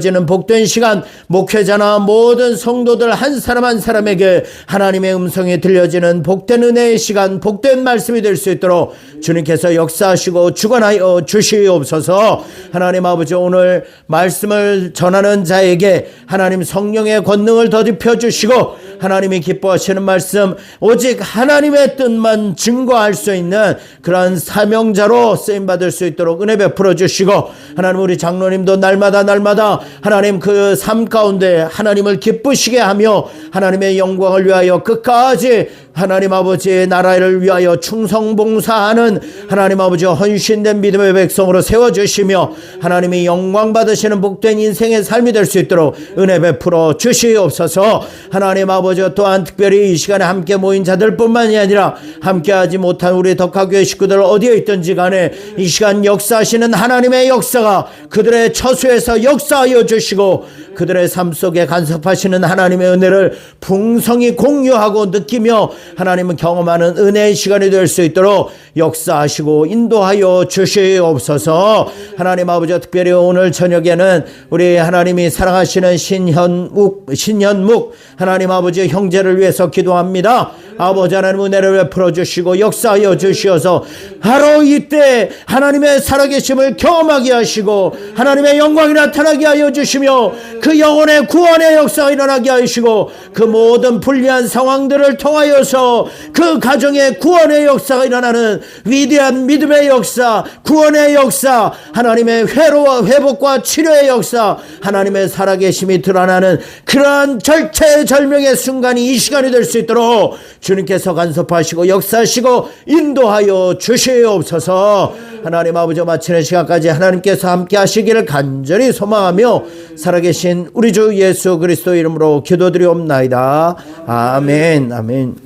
지는 복된 시간, 목회자나 모든 성도들 한 사람 한 사람에게 하나님의 음성이 들려지는 복된 은혜의 시간, 복된 말씀이 될 수 있도록 주님께서 역사하시고 주관하여 주시옵소서. 하나님 아버지, 오늘 말씀을 전하는 자에게 하나님 성령의 권능을 더딥혀 주시고 하나님이 기뻐하시는 말씀, 오직 하나님의 뜻만 증거할 수 있는 그러한 사명자로 쓰임받을 수 있도록 은혜 베풀어 주시고, 하나님 우리 장로님도 날마다 하나님 그 삶 가운데 하나님을 기쁘시게 하며 하나님의 영광을 위하여 끝까지 하나님 아버지의 나라를 위하여 충성봉사하는 하나님 아버지 헌신된 믿음의 백성으로 세워주시며 하나님이 영광 받으시는 복된 인생의 삶이 될 수 있도록 은혜 베풀어 주시옵소서. 하나님 아버지, 또한 특별히 이 시간에 함께 모인 자들뿐만이 아니라 함께하지 못한 우리 덕화교회 식구들 어디에 있든지 간에 이 시간 역사하시는 하나님의 역사가 그들의 처소에서 역사하여 주시고 그들의 삶 속에 간섭하시는 하나님의 은혜를 풍성히 공유하고 느끼며 하나님은 경험하는 은혜의 시간이 될 수 있도록 역사하시고 인도하여 주시옵소서. 하나님 아버지, 특별히 오늘 저녁에는 우리 하나님이 사랑하시는 신현묵 하나님 아버지 형제를 위해서 기도합니다. 아버지 하나님 은혜를 베풀어 주시고 역사하여 주시어서 바로 이때 하나님의 살아계심을 경험하게 하시고 하나님의 영광이 나타나게 하여 주시며 그 영혼의 구원의 역사가 일어나게 하시고 그 모든 불리한 상황들을 통하여서 그 가정의 구원의 역사가 일어나는 위대한 믿음의 역사, 구원의 역사, 하나님의 회복과 치료의 역사, 하나님의 살아계심이 드러나는 그러한 절체절명의 순간이 이 시간이 될 수 있도록 주님께서 간섭하시고 역사하시고 인도하여 주시옵소서. 하나님 아버지, 마치는 시간까지 하나님께서 함께 하시기를 간절히 소망하며 살아계신 우리 주 예수 그리스도 이름으로 기도드리옵나이다. 아멘. 아멘.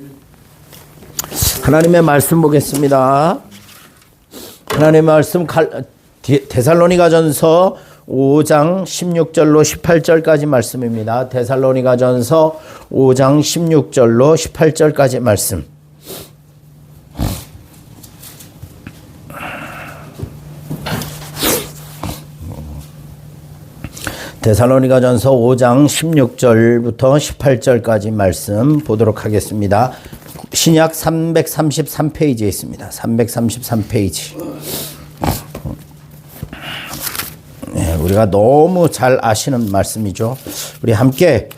하나님의 말씀 보겠습니다. 하나님의 말씀 데살로니가전서 5장 16절로 18절까지 말씀입니다. 데살로니가전서 5장 16절로 18절까지 말씀. 데살로니가전서 5장 16절부터 18절까지 말씀 보도록 하겠습니다. 신약 333페이지에 있습니다. 333페이지. 네, 우리가 너무 잘 아시는 말씀이죠. 우리 함께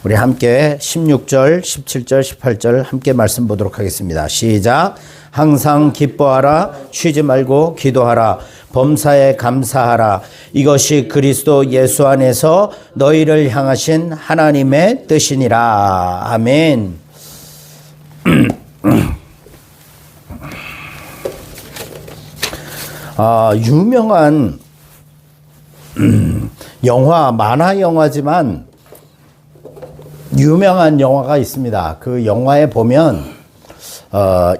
16절, 17절, 18절 함께 말씀 보도록 하겠습니다. 시작. 항상 기뻐하라, 쉬지 말고 기도하라, 범사에 감사하라. 이것이 그리스도 예수 안에서 너희를 향하신 하나님의 뜻이니라. 아멘. 유명한 영화, 만화 영화지만 유명한 영화가 있습니다. 그 영화에 보면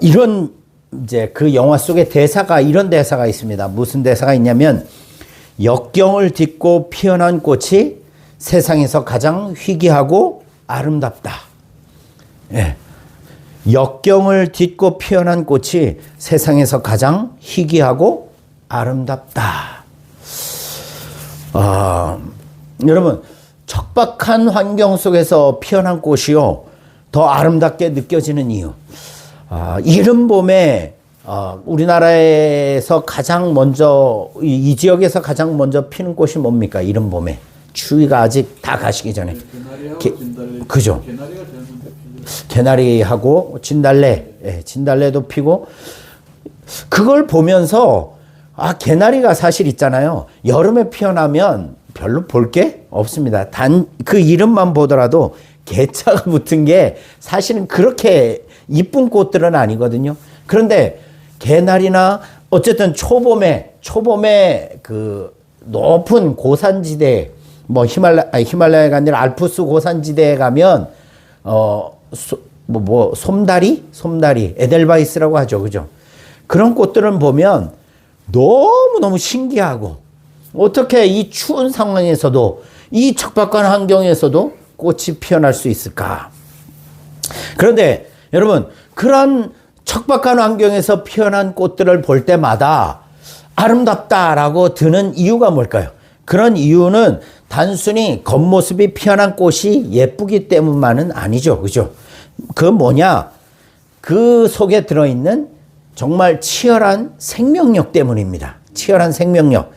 이런 이제 그 영화 속에 대사가 이런 대사가 있습니다. 무슨 대사가 있냐면, 역경을 딛고 피어난 꽃이 세상에서 가장 희귀하고 아름답다. 예. 역경을 딛고 피어난 꽃이 세상에서 가장 희귀하고 아름답다. 여러분, 척박한 환경 속에서 피어난 꽃이요, 더 아름답게 느껴지는 이유. 이른 봄에 우리나라에서 가장 먼저 이 지역에서 가장 먼저 피는 꽃이 뭡니까? 이른 봄에 추위가 아직 다 가시기 전에. 그죠? 개나리하고 진달래, 진달래도 피고. 그걸 보면서 개나리가 사실 있잖아요. 여름에 피어나면 별로 볼 게 없습니다. 단 그 이름만 보더라도 개차가 붙은 게 사실은 그렇게 이쁜 꽃들은 아니거든요. 그런데 개나리나 어쨌든 초봄에 그 높은 고산지대, 뭐 히말라야가 아니라 알프스 고산지대에 가면 솜다리, 에델바이스라고 하죠, 그죠? 그런 꽃들은 보면 너무 신기하고, 어떻게 이 추운 상황에서도, 이 척박한 환경에서도 꽃이 피어날 수 있을까? 그런데 여러분, 그런 척박한 환경에서 피어난 꽃들을 볼 때마다 아름답다라고 드는 이유가 뭘까요? 그런 이유는 단순히 겉모습이 피어난 꽃이 예쁘기 때문만은 아니죠. 그죠? 그 뭐냐? 그 속에 들어있는 정말 치열한 생명력 때문입니다. 치열한 생명력.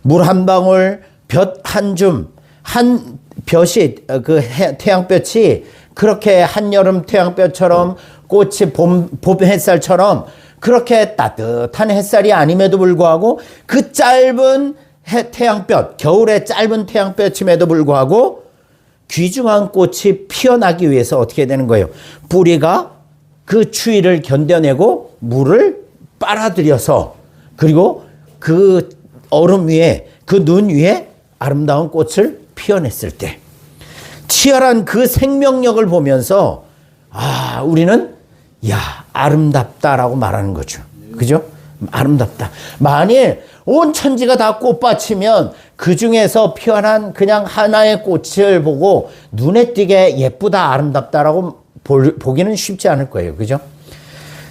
물 한 방울, 볕 한 줌, 한 볕이, 그 태양볕이 그렇게 한여름 태양볕처럼 꽃이 봄 햇살처럼 그렇게 따뜻한 햇살이 아님에도 불구하고 그 짧은 태양볕, 겨울의 짧은 태양볕임에도 불구하고 귀중한 꽃이 피어나기 위해서 어떻게 되는 거예요? 뿌리가 그 추위를 견뎌내고 물을 빨아들여서 그리고 그 얼음 위에 그 눈 위에 아름다운 꽃을 피어냈을 때 치열한 그 생명력을 보면서 우리는 아름답다라고 말하는 거죠. 그죠? 아름답다. 만일 온 천지가 다 꽃밭이면 그 중에서 피어난 그냥 하나의 꽃을 보고 눈에 띄게 예쁘다, 아름답다라고 보기는 쉽지 않을 거예요. 그죠?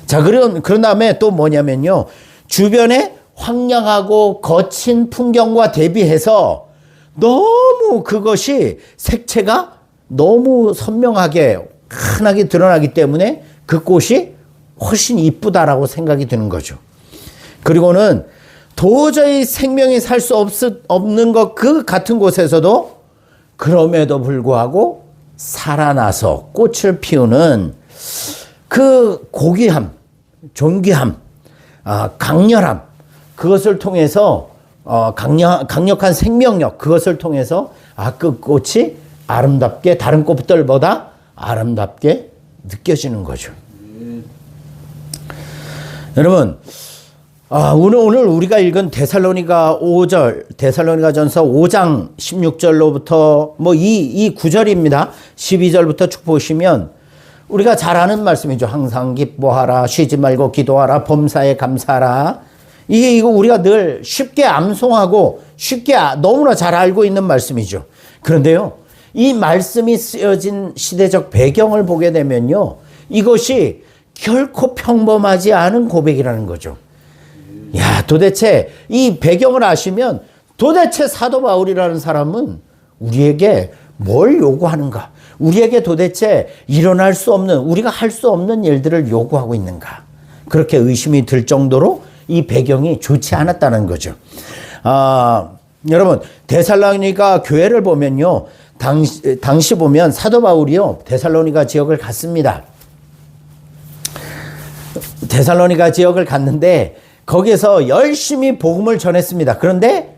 자, 그런 다음에 또 뭐냐면요. 주변에 황량하고 거친 풍경과 대비해서 너무 그것이 색채가 너무 선명하게 환하게 드러나기 때문에 그 꽃이 훨씬 이쁘다라고 생각이 드는 거죠. 그리고는 도저히 생명이 살 수 없는 것 그 같은 곳에서도 그럼에도 불구하고 살아나서 꽃을 피우는 그 고귀함, 존귀함, 강렬함, 그것을 통해서 강력한 생명력, 그것을 통해서 그 꽃이 아름답게 다른 꽃들보다 아름답게 느껴지는 거죠. 여러분, 오늘 우리가 읽은 데살로니가전서 5장 16절로부터 이 구절입니다. 12절부터 쭉 보시면 우리가 잘 아는 말씀이죠. 항상 기뻐하라, 쉬지 말고 기도하라, 범사에 감사하라. 이거 우리가 늘 쉽게 암송하고 쉽게 너무나 잘 알고 있는 말씀이죠. 그런데요, 이 말씀이 쓰여진 시대적 배경을 보게 되면요, 이것이 결코 평범하지 않은 고백이라는 거죠. 도대체 이 배경을 아시면 도대체 사도 바울이라는 사람은 우리에게 뭘 요구하는가? 우리에게 도대체 일어날 수 없는, 우리가 할 수 없는 일들을 요구하고 있는가? 그렇게 의심이 들 정도로 이 배경이 좋지 않았다는 거죠. 여러분, 데살로니가 교회를 보면요, 당시 보면 사도 바울이요, 데살로니가 지역을 갔습니다. 데살로니가 지역을 갔는데 거기에서 열심히 복음을 전했습니다. 그런데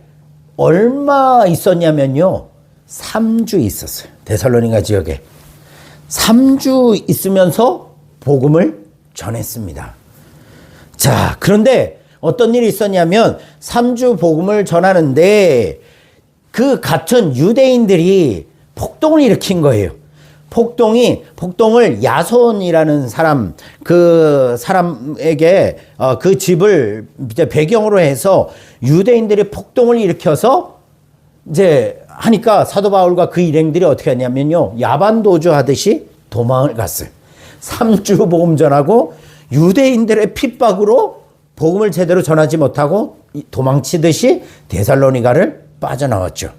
얼마 있었냐면요, 3주 있었어요. 데살로니가 지역에 3주 있으면서 복음을 전했습니다. 자, 그런데 어떤 일이 있었냐면 3주 복음을 전하는데 그 같은 유대인들이 폭동을 일으킨 거예요. 폭동을 야손이라는 사람, 그 사람에게 그 집을 이제 배경으로 해서 유대인들이 폭동을 일으켜서 이제 하니까 사도 바울과 그 일행들이 어떻게 하냐면요, 야반도주 하듯이 도망을 갔어요. 3주 복음 전하고 유대인들의 핍박으로 복음을 제대로 전하지 못하고 도망치듯이 데살로니가를 빠져나왔죠.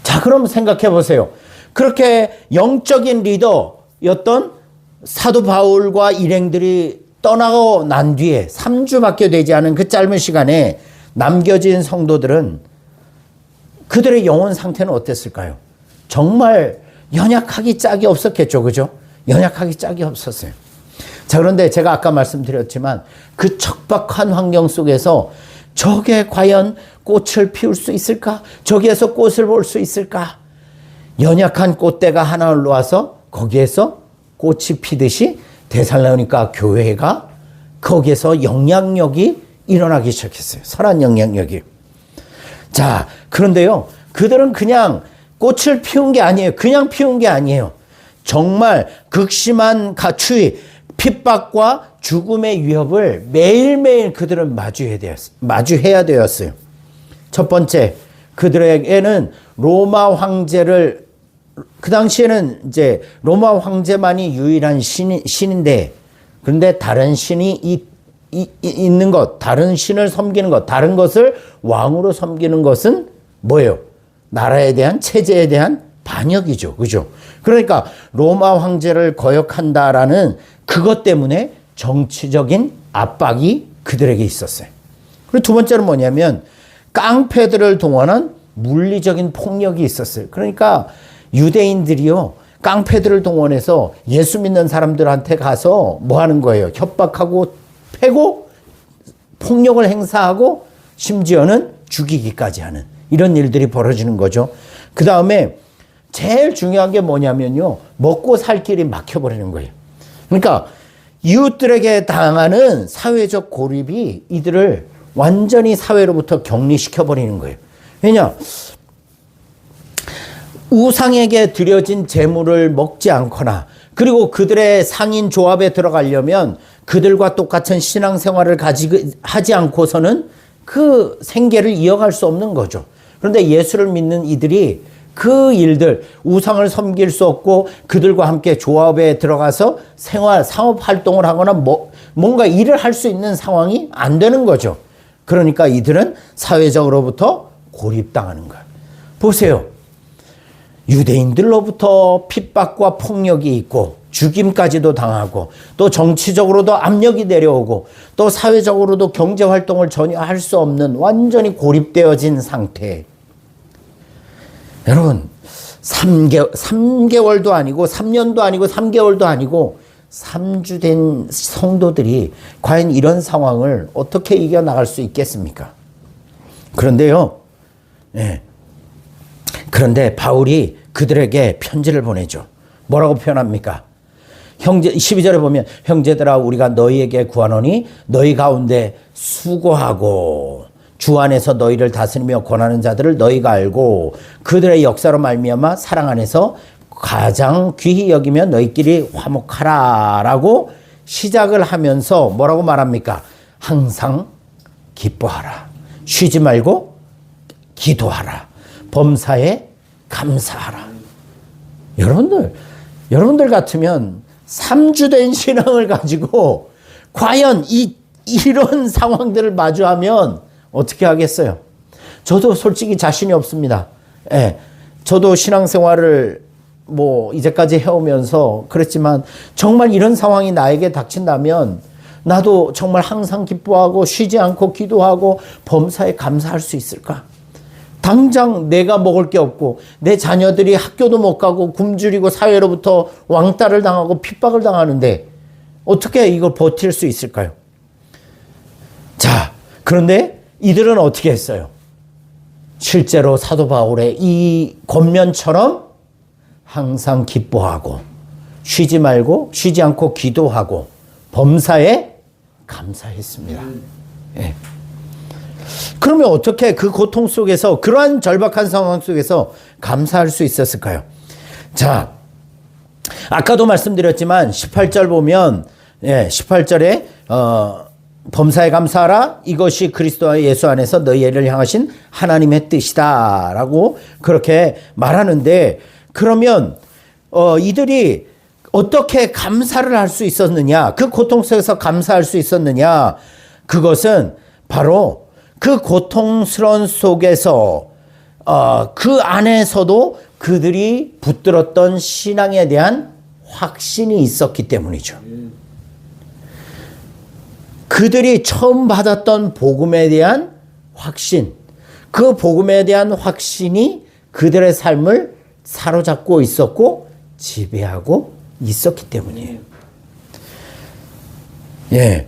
자, 그럼 생각해 보세요. 그렇게 영적인 리더였던 사도 바울과 일행들이 떠나고 난 뒤에 3주밖에 되지 않은 그 짧은 시간에 남겨진 성도들은 그들의 영혼 상태는 어땠을까요? 정말 연약하기 짝이 없었겠죠. 그죠? 연약하기 짝이 없었어요. 자, 그런데 제가 아까 말씀드렸지만 그 척박한 환경 속에서 저게 과연 꽃을 피울 수 있을까? 저기에서 꽃을 볼 수 있을까? 연약한 꽃대가 하나 올라와서 거기에서 꽃이 피듯이 데살로니가 교회가 거기에서 영향력이 일어나기 시작했어요. 선한 영향력이. 자, 그런데요, 그들은 그냥 꽃을 피운 게 아니에요. 그냥 피운 게 아니에요. 정말 극심한 추위, 핍박과 죽음의 위협을 매일매일 그들은 마주해야 되었어요. 첫 번째, 그들에게는 로마 황제를, 그 당시에는 이제 로마 황제만이 유일한 신인데, 그런데 다른 신이 있는 것, 다른 신을 섬기는 것, 다른 것을 왕으로 섬기는 것은 뭐예요? 나라에 대한 체제에 대한 반역이죠. 그죠? 그러니까 로마 황제를 거역한다라는 그것 때문에 정치적인 압박이 그들에게 있었어요. 그리고 두 번째는 뭐냐면 깡패들을 동원한 물리적인 폭력이 있었어요. 그러니까 유대인들이요, 깡패들을 동원해서 예수 믿는 사람들한테 가서 뭐 하는 거예요? 협박하고 패고 폭력을 행사하고 심지어는 죽이기까지 하는 이런 일들이 벌어지는 거죠. 그 다음에 제일 중요한 게 뭐냐면요, 먹고 살 길이 막혀버리는 거예요. 그러니까 이웃들에게 당하는 사회적 고립이 이들을 완전히 사회로부터 격리시켜버리는 거예요. 왜냐? 우상에게 드려진 재물을 먹지 않거나 그리고 그들의 상인 조합에 들어가려면 그들과 똑같은 신앙생활을 하지 않고서는 그 생계를 이어갈 수 없는 거죠. 그런데 예수를 믿는 이들이 그 일들, 우상을 섬길 수 없고 그들과 함께 조합에 들어가서 상업 활동을 하거나 뭔가 일을 할 수 있는 상황이 안 되는 거죠. 그러니까 이들은 사회적으로부터 고립당하는 거예요. 보세요. 유대인들로부터 핍박과 폭력이 있고 죽임까지도 당하고 또 정치적으로도 압력이 내려오고 또 사회적으로도 경제활동을 전혀 할 수 없는 완전히 고립되어진 상태. 여러분 3개월도 아니고 3년도 아니고 3개월도 아니고 3주 된 성도들이 과연 이런 상황을 어떻게 이겨나갈 수 있겠습니까? 그런데요. 네. 그런데 바울이 그들에게 편지를 보내죠. 뭐라고 표현합니까? 12절에 보면 형제들아 우리가 너희에게 구하노니 너희 가운데 수고하고 주 안에서 너희를 다스리며 권하는 자들을 너희가 알고 그들의 역사로 말미암아 사랑 안에서 가장 귀히 여기며 너희끼리 화목하라 라고 시작을 하면서 뭐라고 말합니까? 항상 기뻐하라. 쉬지 말고 기도하라. 범사에 감사하라. 여러분들 같으면 3주 된 신앙을 가지고 과연 이런 상황들을 마주하면 어떻게 하겠어요? 저도 솔직히 자신이 없습니다. 예, 저도 신앙생활을 이제까지 해오면서 그랬지만 정말 이런 상황이 나에게 닥친다면 나도 정말 항상 기뻐하고 쉬지 않고 기도하고 범사에 감사할 수 있을까? 당장 내가 먹을 게 없고 내 자녀들이 학교도 못 가고 굶주리고 사회로부터 왕따를 당하고 핍박을 당하는데 어떻게 이걸 버틸 수 있을까요? 자, 그런데 이들은 어떻게 했어요? 실제로 사도 바울의 이 권면처럼 항상 기뻐하고 쉬지 않고 기도하고 범사에 감사했습니다. 예. 그러면 어떻게 그 고통 속에서 그러한 절박한 상황 속에서 감사할 수 있었을까요? 자, 아까도 말씀드렸지만 18절 보면 18절에 범사에 감사하라 이것이 그리스도 예수 안에서 너희를 향하신 하나님의 뜻이다 라고 그렇게 말하는데 그러면 이들이 어떻게 감사를 할 수 있었느냐, 그 고통 속에서 감사할 수 있었느냐, 그것은 바로 그 고통스러운 속에서 그 안에서도 그들이 붙들었던 신앙에 대한 확신이 있었기 때문이죠. 그들이 처음 받았던 복음에 대한 확신, 그 복음에 대한 확신이 그들의 삶을 사로잡고 있었고 지배하고 있었기 때문이에요. 예.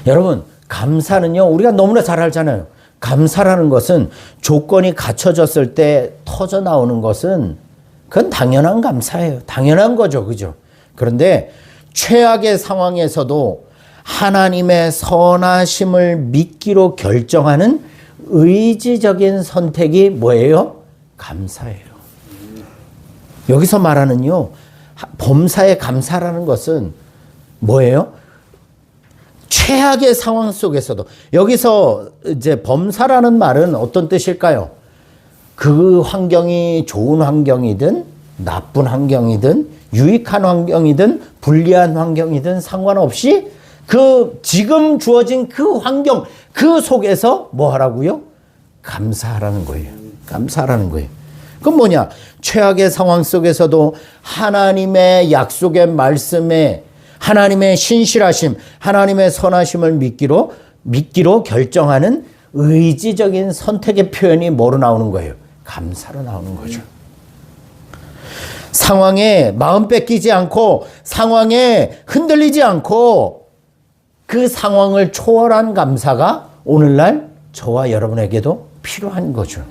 여러분, 감사는요, 우리가 너무나 잘 알잖아요. 감사라는 것은 조건이 갖춰졌을 때 터져 나오는 것은 그건 당연한 감사예요. 당연한 거죠. 그죠? 그런데 최악의 상황에서도 하나님의 선하심을 믿기로 결정하는 의지적인 선택이 뭐예요? 감사예요. 여기서 말하는요, 범사에 감사라는 것은 뭐예요? 최악의 상황 속에서도, 여기서 이제 범사라는 말은 어떤 뜻일까요? 그 환경이 좋은 환경이든 나쁜 환경이든 유익한 환경이든 불리한 환경이든 상관없이 그 지금 주어진 그 환경, 그 속에서 뭐 하라고요? 감사하라는 거예요. 감사하라는 거예요. 그건 뭐냐? 최악의 상황 속에서도 하나님의 약속의 말씀에 하나님의 신실하심, 하나님의 선하심을 믿기로 결정하는 의지적인 선택의 표현이 뭐로 나오는 거예요? 감사로 나오는 거죠. 상황에 마음 뺏기지 않고 상황에 흔들리지 않고 그 상황을 초월한 감사가 오늘날 저와 여러분에게도 필요한 거죠.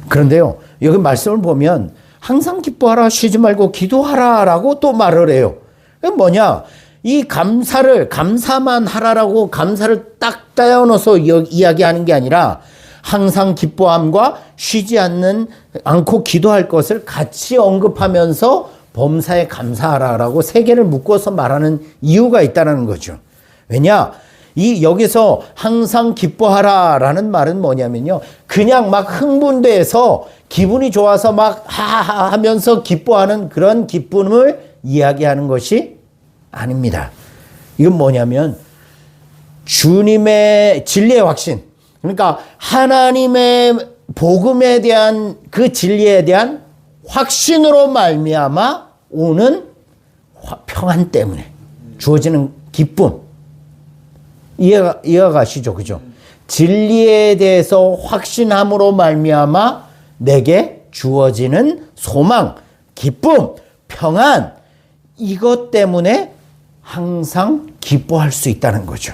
그런데요, 여기 말씀을 보면 항상 기뻐하라, 쉬지 말고 기도하라 라고 또 말을 해요. 그게 뭐냐? 이 감사만 하라라고 감사를 딱 떼어넣어서 이야기하는 게 아니라 항상 기뻐함과 쉬지 않고 기도할 것을 같이 언급하면서 범사에 감사하라라고 세 개를 묶어서 말하는 이유가 있다는 거죠. 왜냐? 여기서 항상 기뻐하라라는 말은 뭐냐면요. 그냥 막 흥분돼서 기분이 좋아서 막 하하하 하면서 기뻐하는 그런 기쁨을 이야기하는 것이 아닙니다. 이건 뭐냐면 주님의 진리의 확신, 그러니까 하나님의 복음에 대한 그 진리에 대한 확신으로 말미암아 오는 평안 때문에 주어지는 기쁨. 이해가 가시죠? 그죠? 진리에 대해서 확신함으로 말미암아 내게 주어지는 소망, 기쁨, 평안, 이것 때문에 항상 기뻐할 수 있다는 거죠.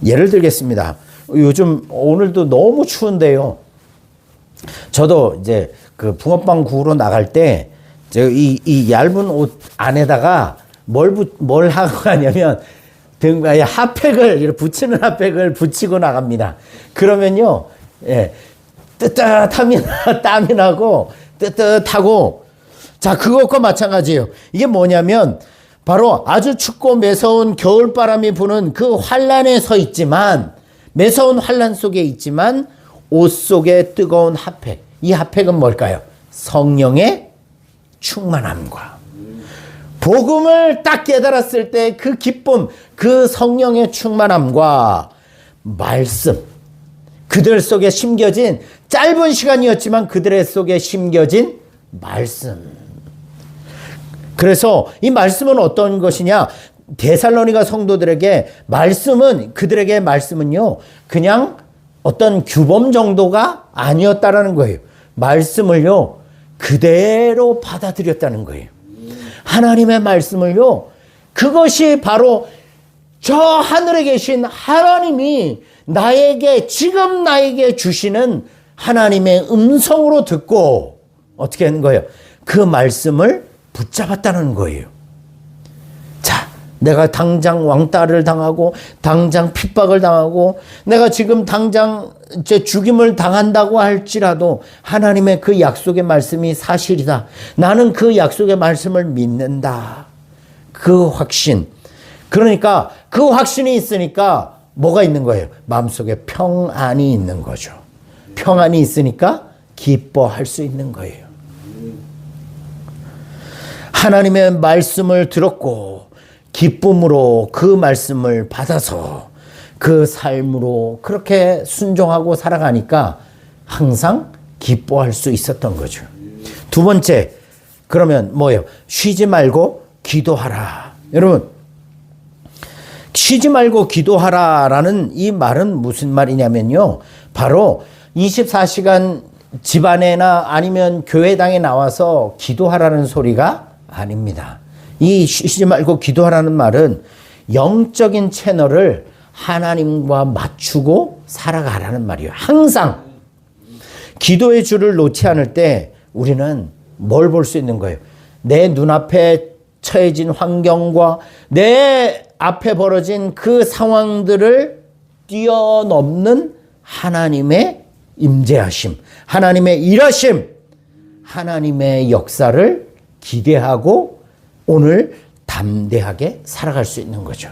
예를 들겠습니다. 요즘 오늘도 너무 추운데요. 저도 이제 그 붕어빵 구우러 나갈 때 이 얇은 옷 안에다가 뭘 하고 가냐면 등가에 핫팩을 이렇게 붙이는 핫팩을 붙이고 나갑니다. 그러면요, 뜨뜻함이 땀이 나고 뜨뜻하고, 자, 그것과 마찬가지예요. 이게 뭐냐면 바로 아주 춥고 매서운 겨울바람이 부는 그 환란에 서 있지만, 매서운 환란 속에 있지만 옷 속에 뜨거운 핫팩. 이 핫팩은 뭘까요? 성령의 충만함과 복음을 딱 깨달았을 때 그 기쁨, 그 성령의 충만함과 말씀, 그들 속에 심겨진, 짧은 시간이었지만 그들의 속에 심겨진 말씀. 그래서 이 말씀은 어떤 것이냐? 데살로니가 성도들에게 그들에게 말씀은요, 그냥 어떤 규범 정도가 아니었다라는 거예요. 말씀을요, 그대로 받아들였다는 거예요. 하나님의 말씀을요, 그것이 바로 저 하늘에 계신 하나님이 지금 나에게 주시는 하나님의 음성으로 듣고 어떻게 하는 거예요? 그 말씀을 붙잡았다는 거예요. 자, 내가 당장 왕따를 당하고 당장 핍박을 당하고 내가 지금 당장 죽임을 당한다고 할지라도 하나님의 그 약속의 말씀이 사실이다. 나는 그 약속의 말씀을 믿는다. 그 확신. 그러니까 그 확신이 있으니까 뭐가 있는 거예요? 마음속에 평안이 있는 거죠. 평안이 있으니까 기뻐할 수 있는 거예요. 하나님의 말씀을 들었고 기쁨으로 그 말씀을 받아서 그 삶으로 그렇게 순종하고 살아가니까 항상 기뻐할 수 있었던 거죠. 두 번째, 그러면 뭐예요? 쉬지 말고 기도하라. 여러분, 쉬지 말고 기도하라라는 이 말은 무슨 말이냐면요. 바로 24시간 집안에나 아니면 교회당에 나와서 기도하라는 소리가 아닙니다. 이 쉬지 말고 기도하라는 말은 영적인 채널을 하나님과 맞추고 살아가라는 말이에요. 항상 기도의 줄을 놓지 않을 때 우리는 뭘 볼 수 있는 거예요? 내 눈앞에 처해진 환경과 내 앞에 벌어진 그 상황들을 뛰어넘는 하나님의 임재하심, 하나님의 일하심, 하나님의 역사를 기대하고 오늘 담대하게 살아갈 수 있는 거죠.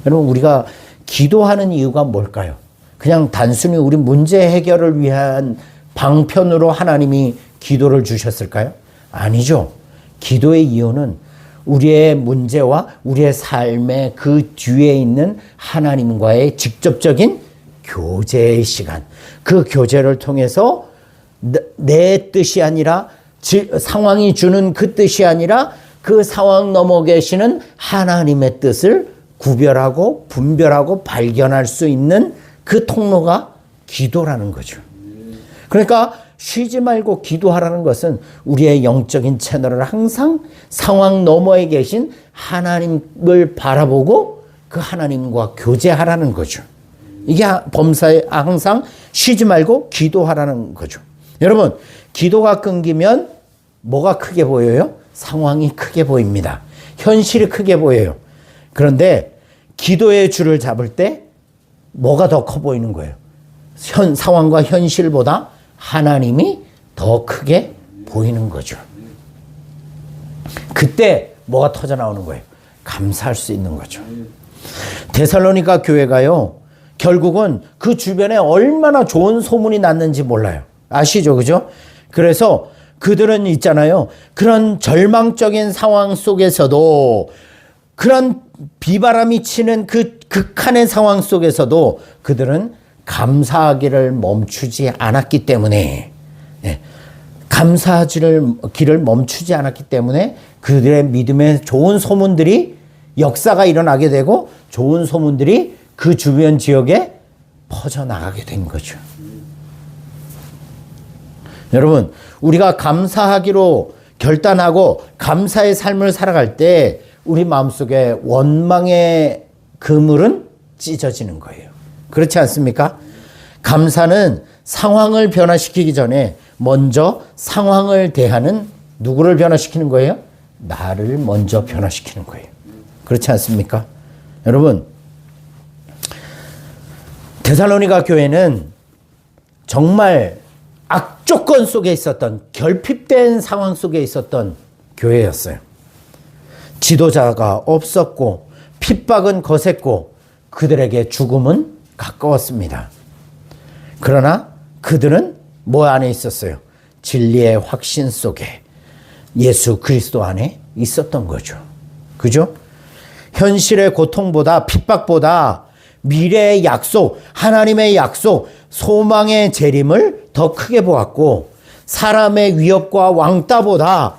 여러분, 우리가 기도하는 이유가 뭘까요? 그냥 단순히 우리 문제 해결을 위한 방편으로 하나님이 기도를 주셨을까요? 아니죠. 기도의 이유는 우리의 문제와 우리의 삶의 그 뒤에 있는 하나님과의 직접적인 교제의 시간. 그 교제를 통해서 내 뜻이 아니라 상황이 주는 그 뜻이 아니라 그 상황 넘어 계시는 하나님의 뜻을 구별하고 분별하고 발견할 수 있는 그 통로가 기도라는 거죠. 그러니까 쉬지 말고 기도하라는 것은 우리의 영적인 채널을 항상 상황 너머에 계신 하나님을 바라보고 그 하나님과 교제하라는 거죠. 이게 범사에 항상 쉬지 말고 기도하라는 거죠. 여러분, 기도가 끊기면 뭐가 크게 보여요? 상황이 크게 보입니다. 현실이 크게 보여요. 그런데 기도의 줄을 잡을 때 뭐가 더 커 보이는 거예요? 상황과 현실보다 하나님이 더 크게 보이는 거죠. 그때 뭐가 터져 나오는 거예요? 감사할 수 있는 거죠. 데살로니가 교회가요, 결국은 그 주변에 얼마나 좋은 소문이 났는지 몰라요. 아시죠? 그죠? 그래서 그들은 있잖아요. 그런 절망적인 상황 속에서도, 그런 비바람이 치는 그 극한의 상황 속에서도 그들은 감사하기를 멈추지 않았기 때문에, 감사하기를 멈추지 않았기 때문에 그들의 믿음의 좋은 소문들이, 역사가 일어나게 되고 좋은 소문들이 그 주변 지역에 퍼져나가게 된 거죠. 여러분, 우리가 감사하기로 결단하고 감사의 삶을 살아갈 때 우리 마음속에 원망의 그물은 찢어지는 거예요. 그렇지 않습니까? 감사는 상황을 변화시키기 전에 먼저 상황을 대하는 누구를 변화시키는 거예요? 나를 먼저 변화시키는 거예요. 그렇지 않습니까? 여러분, 데살로니가 교회는 정말 악조건 속에 있었던, 결핍된 상황 속에 있었던 교회였어요. 지도자가 없었고 핍박은 거셌고 그들에게 죽음은 가까웠습니다. 그러나 그들은 뭐 안에 있었어요? 진리의 확신 속에, 예수 그리스도 안에 있었던 거죠. 그죠? 현실의 고통보다, 핍박보다 미래의 약속, 하나님의 약속, 소망의 재림을 더 크게 보았고, 사람의 위협과 왕따보다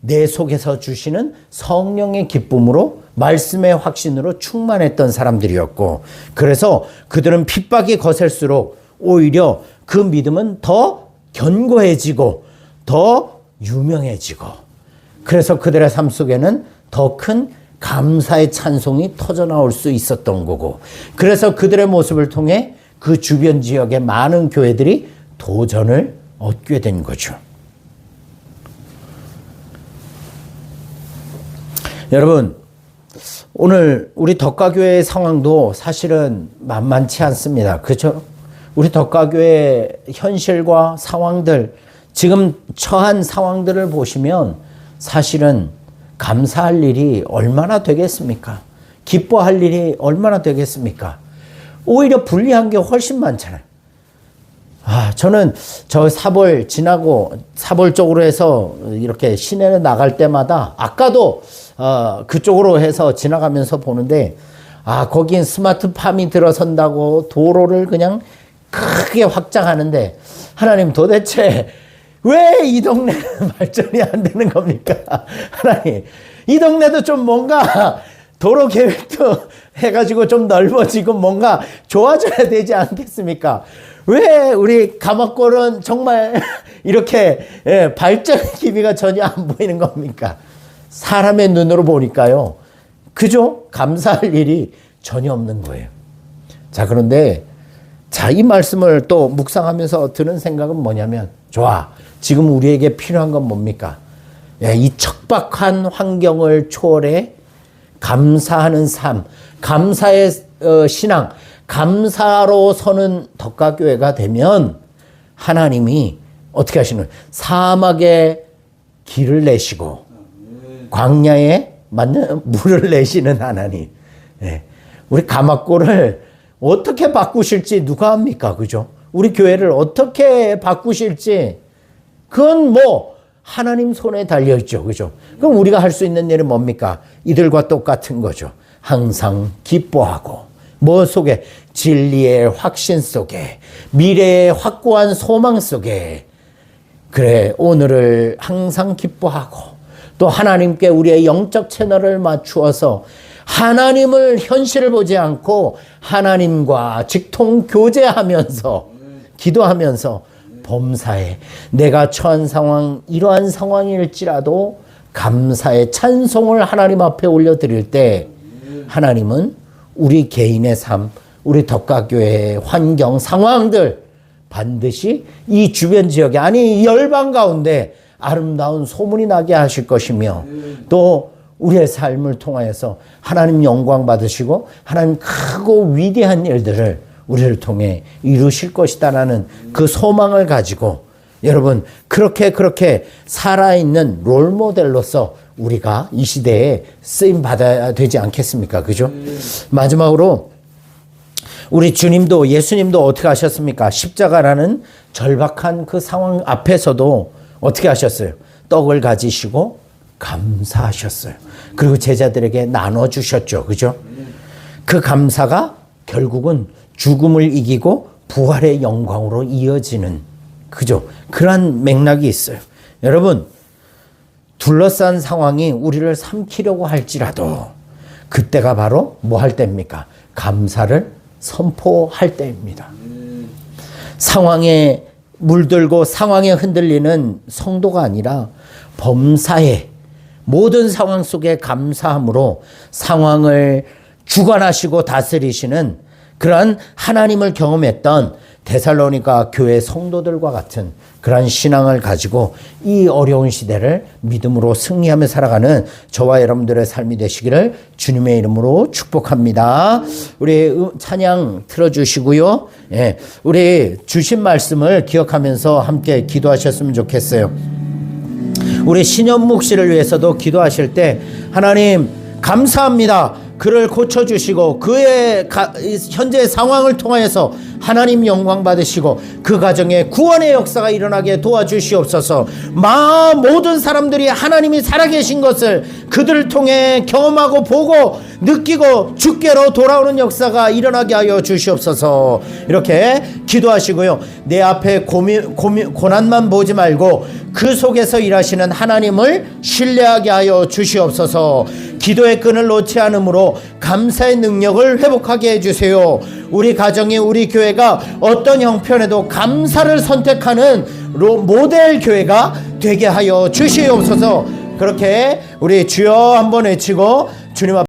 내 속에서 주시는 성령의 기쁨으로, 말씀의 확신으로 충만했던 사람들이었고, 그래서 그들은 핍박이 거셀수록 오히려 그 믿음은 더 견고해지고 더 유명해지고, 그래서 그들의 삶 속에는 더 큰 감사의 찬송이 터져나올 수 있었던 거고, 그래서 그들의 모습을 통해 그 주변 지역의 많은 교회들이 도전을 얻게 된 거죠. 여러분, 오늘 우리 덕가교회의 상황도 사실은 만만치 않습니다. 그렇죠? 우리 덕가교회의 현실과 상황들, 지금 처한 상황들을 보시면 사실은 감사할 일이 얼마나 되겠습니까? 기뻐할 일이 얼마나 되겠습니까? 오히려 불리한 게 훨씬 많잖아요. 저는 저 사볼 지나고 사볼 쪽으로 해서 이렇게 시내에 나갈 때마다, 아까도 그쪽으로 해서 지나가면서 보는데, 거긴 스마트팜이 들어선다고 도로를 그냥 크게 확장하는데, 하나님 도대체 왜 이 동네는 발전이 안 되는 겁니까? 하나님, 이 동네도 좀 뭔가 도로 계획도 해가지고 좀 넓어지고 뭔가 좋아져야 되지 않겠습니까? 왜 우리 가마골은 정말 이렇게 발전의 기미가 전혀 안 보이는 겁니까? 사람의 눈으로 보니까요, 그죠? 감사할 일이 전혀 없는 거예요. 자, 그런데 이 말씀을 또 묵상하면서 드는 생각은 뭐냐면, 좋아, 지금 우리에게 필요한 건 뭡니까? 이 척박한 환경을 초월해 감사하는 삶, 감사의 신앙, 감사로 서는 덕가교회가 되면 하나님이 어떻게 하시는 거예요? 사막에 길을 내시고 광야에 맞는 물을 내시는 하나님. 우리 가마골을 어떻게 바꾸실지 누가 합니까? 그죠? 우리 교회를 어떻게 바꾸실지, 그건 뭐 하나님 손에 달려있죠. 그죠? 그럼 우리가 할 수 있는 일은 뭡니까? 이들과 똑같은 거죠. 항상 기뻐하고, 뭐 속에? 진리의 확신 속에, 미래의 확고한 소망 속에, 그래, 오늘을 항상 기뻐하고, 또 하나님께 우리의 영적 채널을 맞추어서 하나님을 현실을 보지 않고 하나님과 직통 교제하면서 기도하면서 범사에 내가 처한 상황, 이러한 상황일지라도 감사의 찬송을 하나님 앞에 올려드릴 때 하나님은 우리 개인의 삶, 우리 덕가교회의 환경, 상황들 반드시 이 주변 지역에, 아니 열방 가운데 아름다운 소문이 나게 하실 것이며, 또 우리의 삶을 통하여서 하나님 영광 받으시고 하나님 크고 위대한 일들을 우리를 통해 이루실 것이다라는 그 소망을 가지고, 여러분 그렇게 살아있는 롤모델로서 우리가 이 시대에 쓰임 받아야 되지 않겠습니까? 그죠? 마지막으로 우리 주님도, 예수님도 어떻게 하셨습니까? 십자가라는 절박한 그 상황 앞에서도 어떻게 하셨어요? 떡을 가지시고 감사하셨어요. 그리고 제자들에게 나눠주셨죠. 그죠? 그 감사가 결국은 죽음을 이기고 부활의 영광으로 이어지는, 그죠? 그러한 맥락이 있어요. 여러분, 둘러싼 상황이 우리를 삼키려고 할지라도 그때가 바로 뭐 할 때입니까? 감사를 선포할 때입니다. 상황에 물들고 상황에 흔들리는 성도가 아니라 범사에 모든 상황 속에 감사함으로 상황을 주관하시고 다스리시는 그러한 하나님을 경험했던 데살로니가 교회 성도들과 같은 그러한 신앙을 가지고 이 어려운 시대를 믿음으로 승리하며 살아가는 저와 여러분들의 삶이 되시기를 주님의 이름으로 축복합니다. 우리 찬양 틀어주시고요. 예, 우리 주신 말씀을 기억하면서 함께 기도하셨으면 좋겠어요. 우리 신현묵 씨를 위해서도 기도하실 때 하나님 감사합니다. 그를 고쳐주시고 그의 현재 상황을 통하여서 하나님 영광 받으시고 그 가정에 구원의 역사가 일어나게 도와주시옵소서. 모든 사람들이 하나님이 살아계신 것을 그들을 통해 경험하고 보고 느끼고 주께로 돌아오는 역사가 일어나게 하여 주시옵소서. 이렇게 기도하시고요. 내 앞에 고난만 보지 말고 그 속에서 일하시는 하나님을 신뢰하게 하여 주시옵소서. 기도의 끈을 놓지 않으므로 감사의 능력을 회복하게 해주세요. 우리 가정이, 우리 교회가 어떤 형편에도 감사를 선택하는 모델 교회가 되게 하여 주시옵소서. 그렇게 우리 주여 한번 외치고 주님 앞에